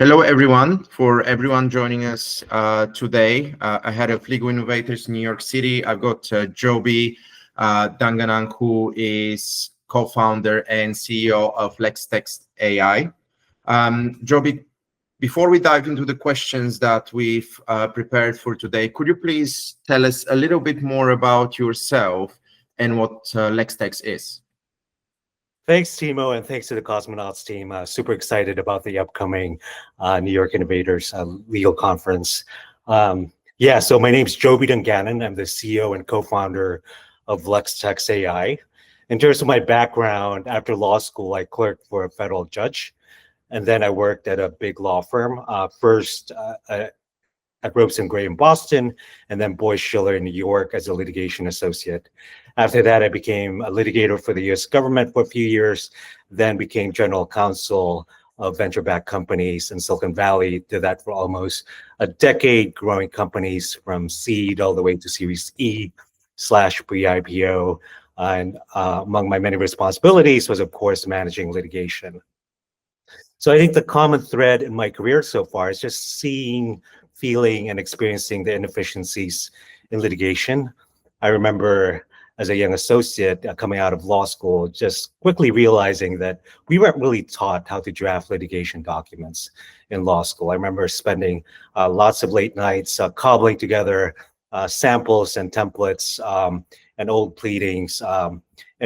Hello, everyone. For everyone joining us today, ahead of Legal Innovators New York City, I've got Jobe Danganan, who is co-founder and CEO of LexText AI. Jobe, before we dive into the questions that we've prepared for today, could you please tell us a little bit more about yourself and what LexText is? Thanks, Timo, and thanks to the Cosmonauts team. Super excited about the upcoming New York Innovators Legal Conference. So my name's Jobe Danganan. I'm the CEO and co-founder of LexText AI. In terms of my background, after law school, I clerked for a federal judge, and then I worked at a big law firm, first at Ropes and Gray in Boston, and then Boyce Schiller in New York as a litigation associate. After that, I became a litigator for the US government for a few years, then became general counsel of venture-backed companies in Silicon Valley. Did that for almost a decade, growing companies from seed all the way to Series E/pre-IPO. And among my many responsibilities was, of course, managing litigation. So I think the common thread in my career so far is just seeing, feeling, and experiencing the inefficiencies in litigation. I remember as a young associate coming out of law school, just quickly realizing that we weren't really taught how to draft litigation documents in law school. I remember spending lots of late nights cobbling together samples and templates and old pleadings and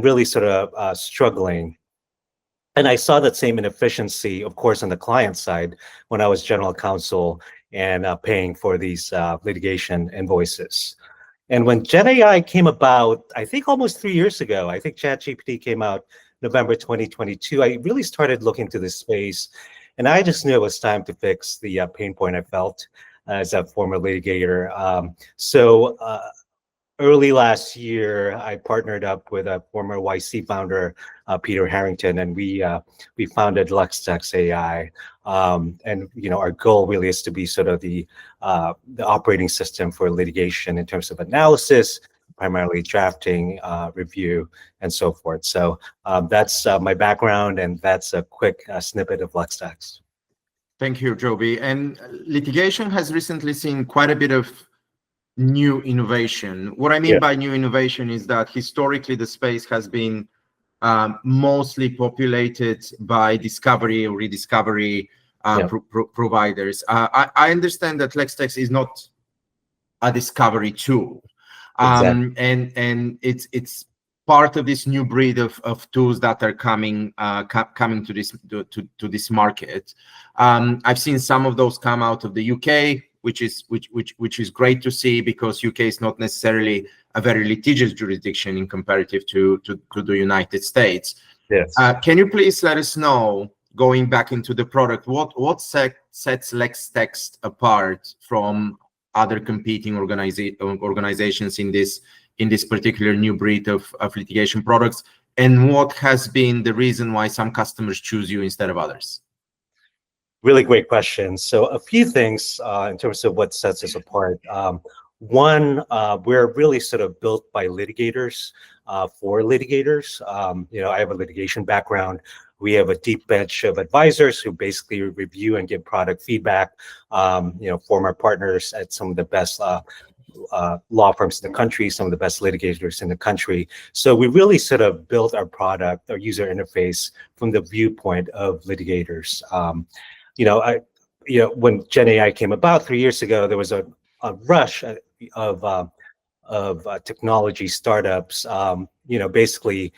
really sort of struggling. And I saw that same inefficiency, of course, on the client side when I was general counsel and paying for these litigation invoices. And when Gen AI came about, I think almost 3 years ago, I think ChatGPT came out November 2022, I really started looking to this space. And I just knew it was time to fix the pain point I felt as a former litigator. Early last year, I partnered up with a former YC founder, Peter Harrington, and we founded LexText AI. And our goal really is to be sort of the operating system for litigation in terms of analysis, primarily drafting, review, and so forth. So that's my background, and that's a quick snippet of LexText. Thank you, Jobe. And litigation has recently seen quite a bit of new innovation. What I mean by new innovation is that historically the space has been mostly populated by discovery or rediscovery providers. I understand that LexText is not a discovery tool, Exactly. and it's part of this new breed of tools that are coming to this market. I've seen some of those come out of the UK, which is great to see, because UK is not necessarily a very litigious jurisdiction in comparative to the United States. Yes. Can you please let us know, going back into the product, what sets LexText apart from other competing organizations in this particular new breed of litigation products, and what has been the reason why some customers choose you instead of others? Really great question. So a few things in terms of what sets us apart. One, we're really sort of built by litigators for litigators. I have a litigation background. We have a deep bench of advisors who basically review and give product feedback. Former partners at some of the best law firms in the country, some of the best litigators in the country. So we really sort of built our product, our user interface, from the viewpoint of litigators. When Gen AI came about 3 years ago, there was a rush of technology startups, basically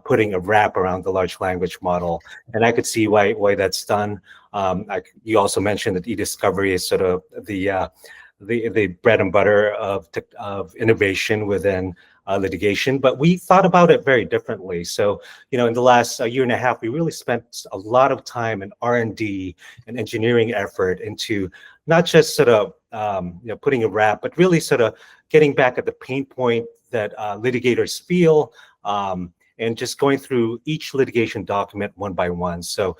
putting a wrap around the large language model, and I could see why that's done. You also mentioned that e-discovery is sort of the bread and butter of innovation within litigation, but we thought about it very differently. So, in the last year and a half, we really spent a lot of time in R&D and engineering effort into not just sort of putting a wrap, but really sort of getting back at the pain point that litigators feel, and just going through each litigation document one by one. So,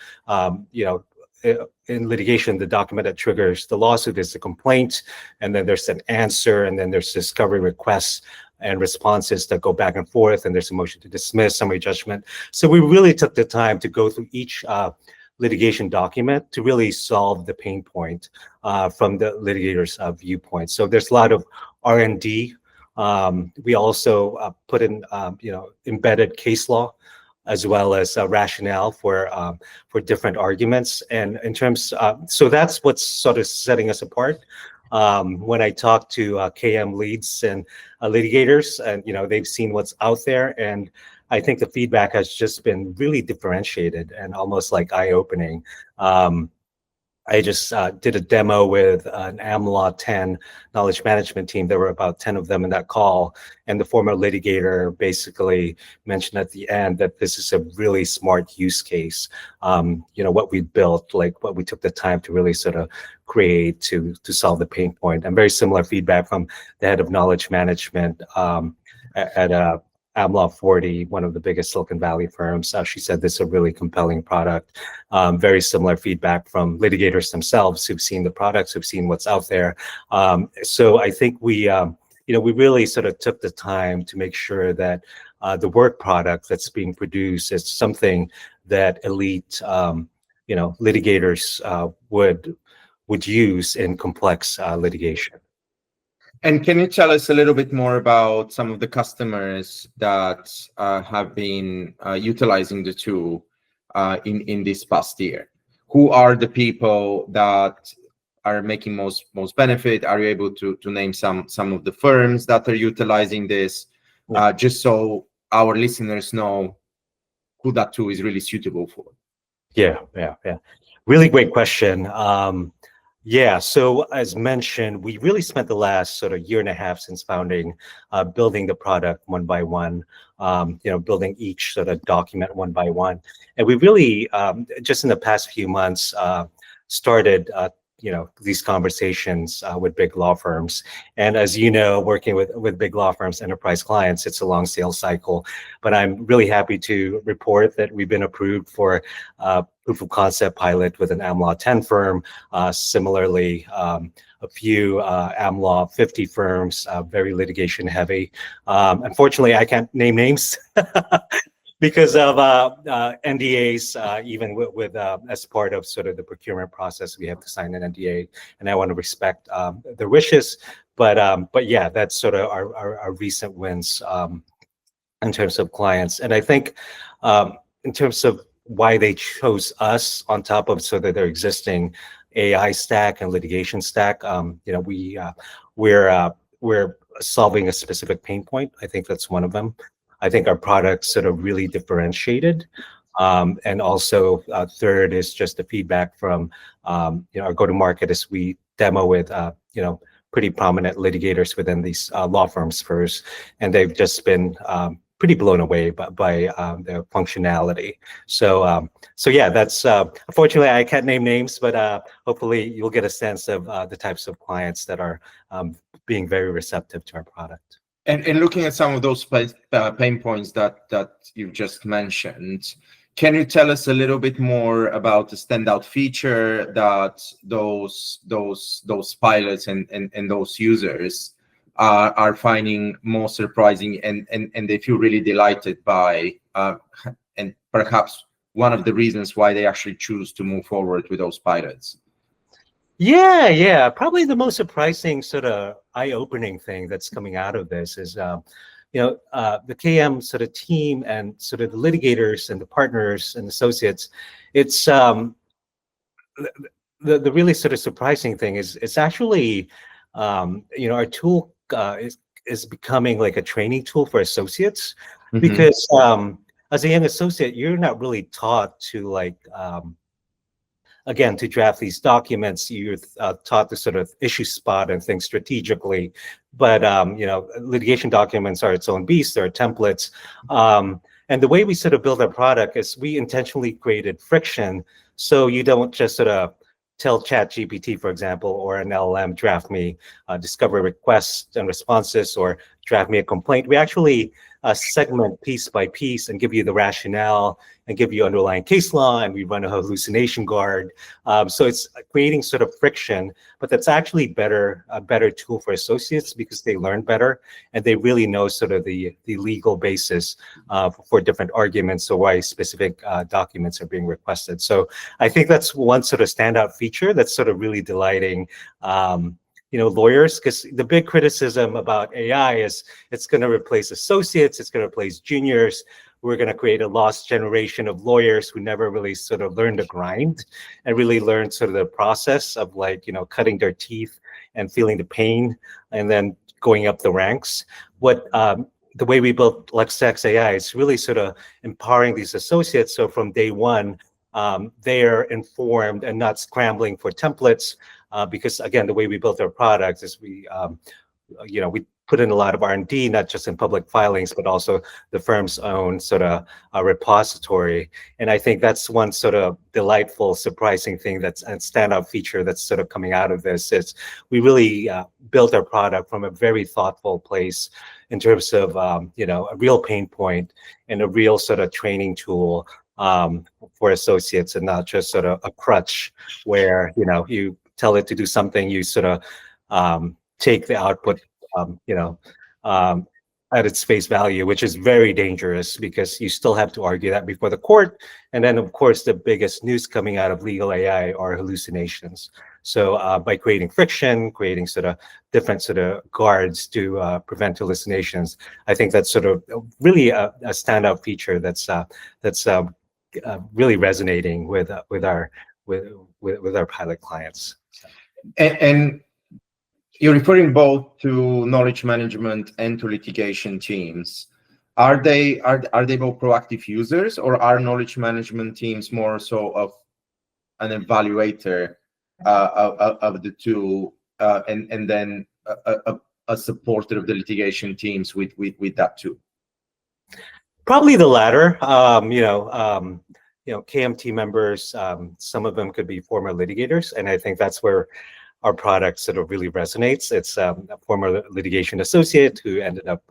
in litigation, the document that triggers the lawsuit is the complaint, and then there's an answer, and then there's discovery requests and responses that go back and forth, and there's a motion to dismiss, summary judgment. So we really took the time to go through each litigation document to really solve the pain point from the litigator's viewpoint. So there's a lot of R&D. We also put in, embedded case law as well as rationale for different arguments. And in terms, so that's what's sort of setting us apart. When I talk to KM leads and litigators, and they've seen what's out there, and I think the feedback has just been really differentiated and almost like eye-opening. I just did a demo with an AIinlaw 10 knowledge management team. There were about 10 of them in that call. And the former litigator basically mentioned at the end that this is a really smart use case. What we built, like what we took the time to really sort of create to solve the pain point. And very similar feedback from the head of knowledge management at AIinlaw 40, one of the biggest Silicon Valley firms. She said this is a really compelling product. Very similar feedback from litigators themselves who've seen the products, who've seen what's out there. So I think we really sort of took the time to make sure that the work product that's being produced is something that elite, litigators would use in complex litigation. And can you tell us a little bit more about some of the customers that have been utilizing the tool in this past year? Who are the people that are making most benefit? Are you able to name some of the firms that are utilizing this, just so our listeners know who that tool is really suitable for? Yeah. Really great question. So as mentioned, we really spent the last sort of year and a half since founding, building the product one by one, building each sort of document one by one. And we really, just in the past few months, started, these conversations with big law firms. And as you know, working with big law firms, enterprise clients, it's a long sales cycle. But I'm really happy to report that we've been approved for proof of concept pilot with an AIinlaw 10 firm. Similarly, a few AIinlaw 50 firms, very litigation heavy. Unfortunately, I can't name names because of NDAs, even with as part of sort of the procurement process, we have to sign an NDA, and I want to respect their wishes. But yeah, that's sort of our recent wins in terms of clients. And I think in terms of why they chose us on top of sort of their existing AI stack and litigation stack, we're solving a specific pain point. I think that's one of them. I think our product's sort of really differentiated. And also third is just the feedback from our go-to-market as we demo with pretty prominent litigators within these law firms first, and they've just been pretty blown away by their functionality. So yeah, that's unfortunately I can't name names, but hopefully you'll get a sense of the types of clients that are being very receptive to our product. And looking at some of those pain points that you've just mentioned, can you tell us a little bit more about the standout feature that those pilots and those users are finding most surprising and they feel really delighted by, and perhaps one of the reasons why they actually choose to move forward with those pilots? Yeah. Probably the most surprising sort of eye-opening thing that's coming out of this is, the KM sort of team and sort of the litigators and the partners and associates. It's the really sort of surprising thing is it's actually, our tool is becoming like a training tool for associates, because as a young associate, you're not really taught to again, to draft these documents. You're taught to sort of issue spot and think strategically, but litigation documents are its own beast. There are templates, and the way we sort of build our product is we intentionally created friction, so you don't just sort of tell ChatGPT, for example, or an LLM, draft me discovery requests and responses, or draft me a complaint. We actually segment piece by piece and give you the rationale and give you underlying case law, and we run a hallucination guard. So it's creating sort of friction, but that's actually a better tool for associates because they learn better and they really know sort of the legal basis for different arguments or why specific documents are being requested. So I think that's one sort of standout feature that's sort of really delighting lawyers, because the big criticism about AI is it's going to replace associates, it's going to replace juniors. We're going to create a lost generation of lawyers who never really sort of learned the grind and really learned sort of the process of cutting their teeth and feeling the pain and then going up the ranks. The way we built LexText AI is really sort of empowering these associates. So from day one, they're informed and not scrambling for templates, because again, the way we built our product is we put in a lot of R&D, not just in public filings, but also the firm's own sort of repository. And I think that's one sort of delightful, surprising thing that's a standout feature that's sort of coming out of this is we really built our product from a very thoughtful place in terms of, a real pain point and a real sort of training tool for associates, and not just sort of a crutch where, you tell it to do something, you sort of take the output at its face value, which is very dangerous because you still have to argue that before the court. And then, of course, the biggest news coming out of legal AI are hallucinations. So by creating friction, creating sort of different sort of guards to prevent hallucinations, I think that's sort of really a standout feature that's really resonating with our pilot clients. And you're referring both to knowledge management and to litigation teams. Are they both proactive users, or are knowledge management teams more so of an evaluator of the tool, and then a supporter of the litigation teams with that too? Probably the latter. KMT members, some of them could be former litigators, and I think that's where our product sort of really resonates. It's a former litigation associate who ended up,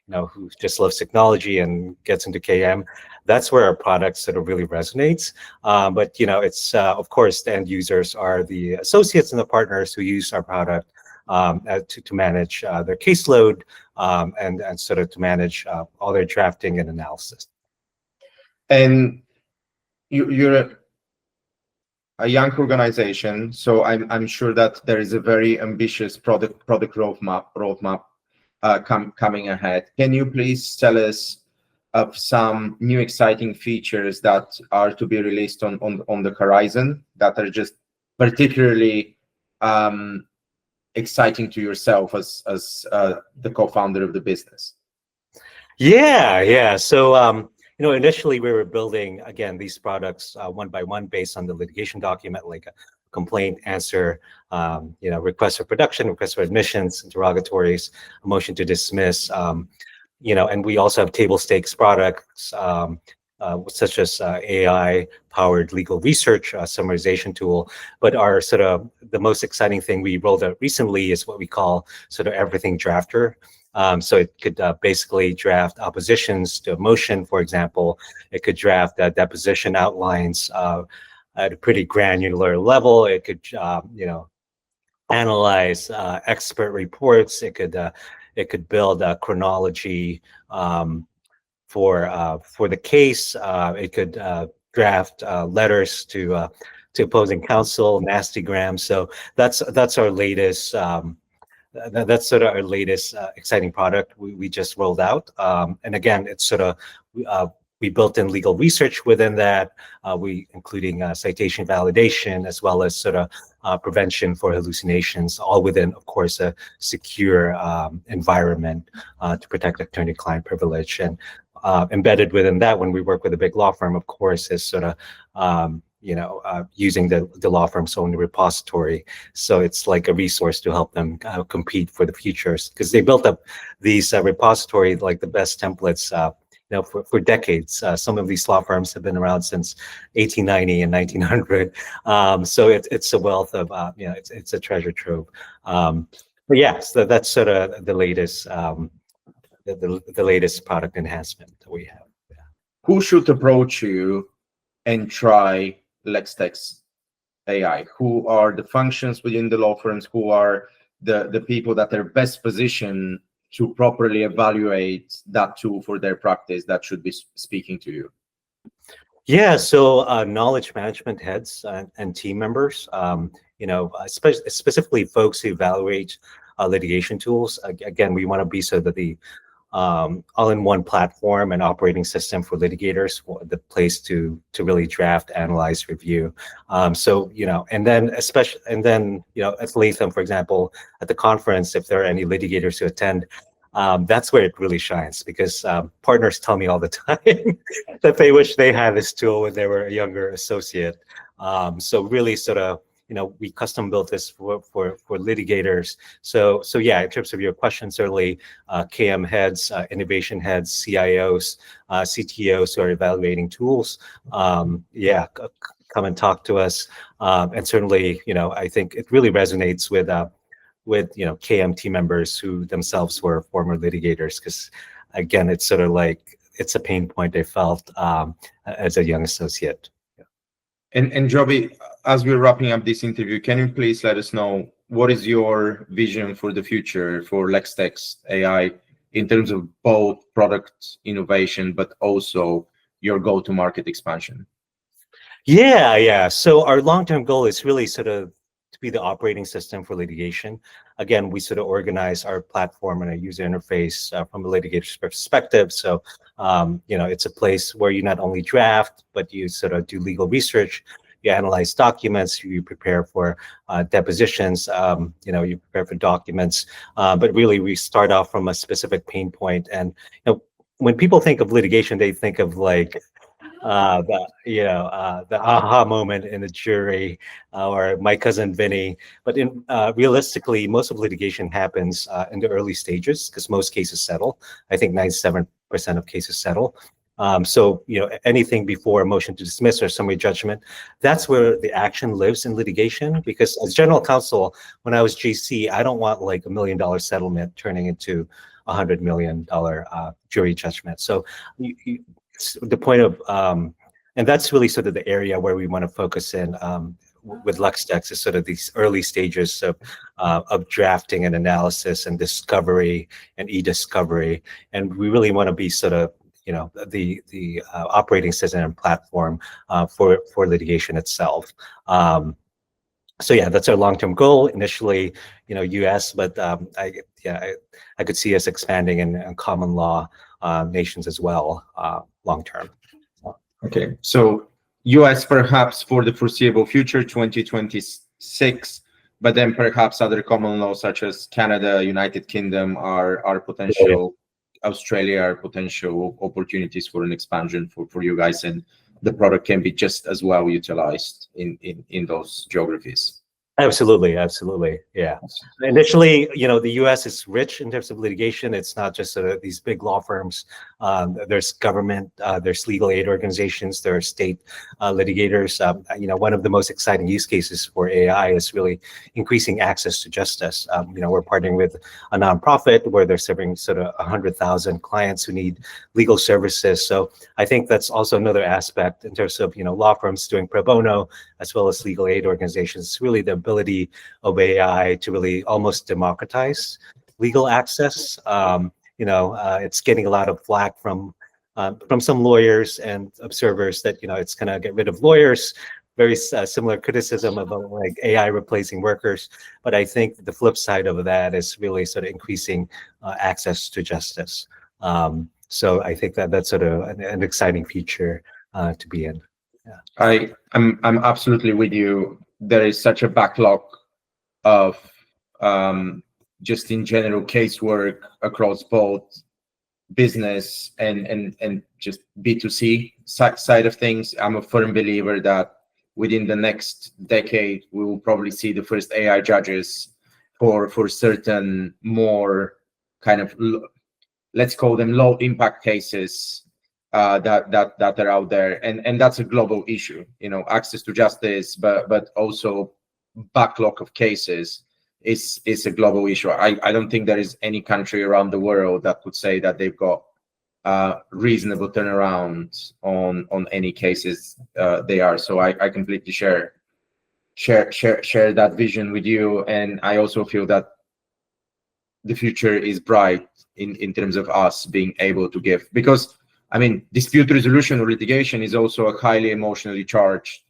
who just loves technology and gets into KM. That's where our product sort of really resonates. But it's of course the end users are the associates and the partners who use our product to manage their caseload and sort of to manage all their drafting and analysis. And you're a young organization, so I'm sure that there is a very ambitious product roadmap coming ahead. Can you please tell us of some new exciting features that are to be released on the horizon that are just particularly exciting to yourself as the co-founder of the business? Yeah. So initially we were building, again, these products one by one based on the litigation document, like a complaint, answer, request for production, request for admissions, interrogatories, a motion to dismiss, and we also have table stakes products such as AI-powered legal research summarization tool. But our sort of the most exciting thing we rolled out recently is what we call sort of everything drafter. So it could basically draft oppositions to a motion, for example. It could draft deposition outlines at a pretty granular level. It could, analyze expert reports. It could build a chronology for the case. It could draft letters to opposing counsel, nastygrams. So that's our latest. That's sort of our latest exciting product we just rolled out. And again, it's sort of we built in legal research within that, including citation validation, as well as sort of prevention for hallucinations, all within, of course, a secure environment to protect attorney-client privilege. And embedded within that, when we work with a big law firm, of course, is sort of using the law firm's own repository. So it's like a resource to help them compete for the futures, because they built up these repository, like the best templates, for decades. Some of these law firms have been around since 1890 and 1900. So it's a wealth of, it's a treasure trove. But yeah, so that's sort of the latest the latest product enhancement that we have. Yeah. Who should approach you and try LexText AI? Who are the functions within the law firms? Who are the people that are best positioned to properly evaluate that tool for their practice that should be speaking to you? Yeah, so knowledge management heads and team members, specifically folks who evaluate litigation tools. Again, we want to be so that the all-in-one platform and operating system for litigators, the place to really draft, analyze, review. And then at Latham, for example, at the conference, if there are any litigators who attend, that's where it really shines, because partners tell me all the time that they wish they had this tool when they were a younger associate. So really sort of, we custom built this for litigators. So yeah, in terms of your question, certainly KM heads, innovation heads, CIOs, CTOs who are evaluating tools, come and talk to us. And certainly, I think it really resonates with KM team members who themselves were former litigators, because again, it's sort of like it's a pain point they felt as a young associate. And Jobe, as we're wrapping up this interview, can you please let us know what is your vision for the future for LexText AI in terms of both product innovation, but also your go-to-market expansion? Yeah. So our long-term goal is really sort of to be the operating system for litigation. Again, we sort of organize our platform and a user interface from a litigator's perspective. So, it's a place where you not only draft, but you sort of do legal research, you analyze documents, you prepare for depositions, you prepare for documents. But really, we start off from a specific pain point. And when people think of litigation, they think of like the aha moment in the jury, or my cousin Vinny. But realistically, most of litigation happens in the early stages, because most cases settle. I think 97% of cases settle. So anything before a motion to dismiss or summary judgment, that's where the action lives in litigation. Because as general counsel, when I was GC, I don't want like $1 million settlement turning into $100 million jury judgment. So the point of, and that's really sort of the area where we want to focus in with LexText, is sort of these early stages of drafting and analysis and discovery and e-discovery. And we really want to be sort of, the operating system and platform for litigation itself. So yeah, that's our long-term goal. Initially, US, but I could see us expanding in common law nations as well, long-term. Okay, so US perhaps for the foreseeable future, 2026, but then perhaps other common laws such as Canada, United Kingdom are potential. Australia are potential opportunities for an expansion for you guys, and the product can be just as well utilized in those geographies. Absolutely, yeah. Initially, the U.S. is rich in terms of litigation. It's not just these big law firms. There's government, there's legal aid organizations, there are state litigators. One of the most exciting use cases for AI is really increasing access to justice. We're partnering with a nonprofit where they're serving sort of 100,000 clients who need legal services. So I think that's also another aspect in terms of law firms doing pro bono as well as legal aid organizations. It's really the ability of AI to really almost democratize legal access. It's getting a lot of flack from some lawyers and observers that it's going to get rid of lawyers. Very similar criticism about like AI replacing workers, but I think the flip side of that is really sort of increasing access to justice. So I think that's sort of an exciting feature to be in. Yeah. I'm absolutely with you. There is such a backlog of just in general casework across both business and just B2C side of things. I'm a firm believer that within the next decade, we will probably see the first AI judges for certain more kind of, let's call them low impact cases that are out there. And that's a global issue, access to justice, but also backlog of cases. is a global issue. I don't think there is any country around the world that could say that they've got reasonable turnaround on any cases they are. So I completely share that vision with you, and I also feel that the future is bright in terms of us being able to give, because I mean, dispute resolution or litigation is also a highly emotionally charged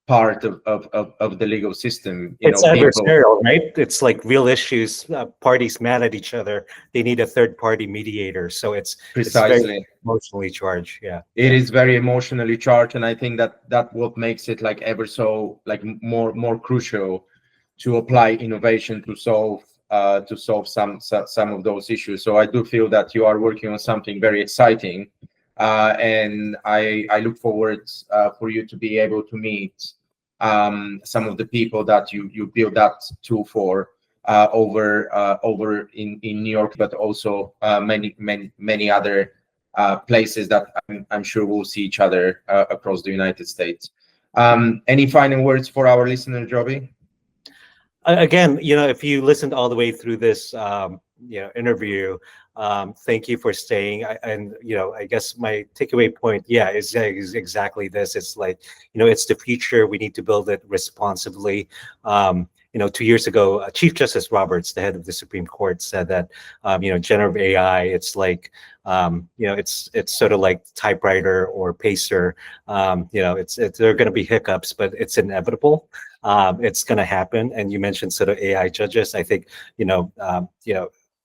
part of the legal system. It's adversarial, right? It's like real issues, parties mad at each other. They need a third party mediator. So it's very emotionally charged. Yeah. It is very emotionally charged. And I think that what makes it like ever so like more crucial to apply innovation to solve some of those issues. So I do feel that you are working on something very exciting. And I look forward for you to be able to meet some of the people that you build that tool for over in New York, but also many other places that I'm sure we'll see each other across the United States. Any final words for our listener, Jobe? Again, if you listened all the way through this, interview, thank you for staying. I guess my takeaway point, is exactly this. It's like, it's the future. We need to build it responsibly. 2 years ago, Chief Justice Roberts, the head of the Supreme Court, said that, generative AI, it's like, it's sort of like typewriter or pacer. There are going to be hiccups, but it's inevitable. It's going to happen. And you mentioned sort of AI judges. I think,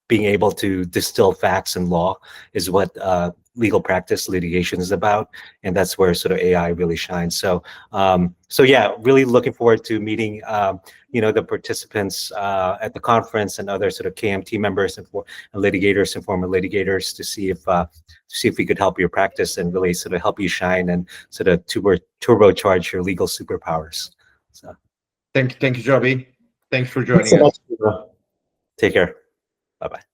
being able to distill facts and law is what legal practice litigation is about, and that's where sort of AI really shines. So, really looking forward to meeting, the participants at the conference and other sort of KMT members and litigators and former litigators to see if we could help your practice and really sort of help you shine and sort of turbocharge your legal superpowers. So, thank you, Jobe. Thanks for joining us. Take care. Bye-bye.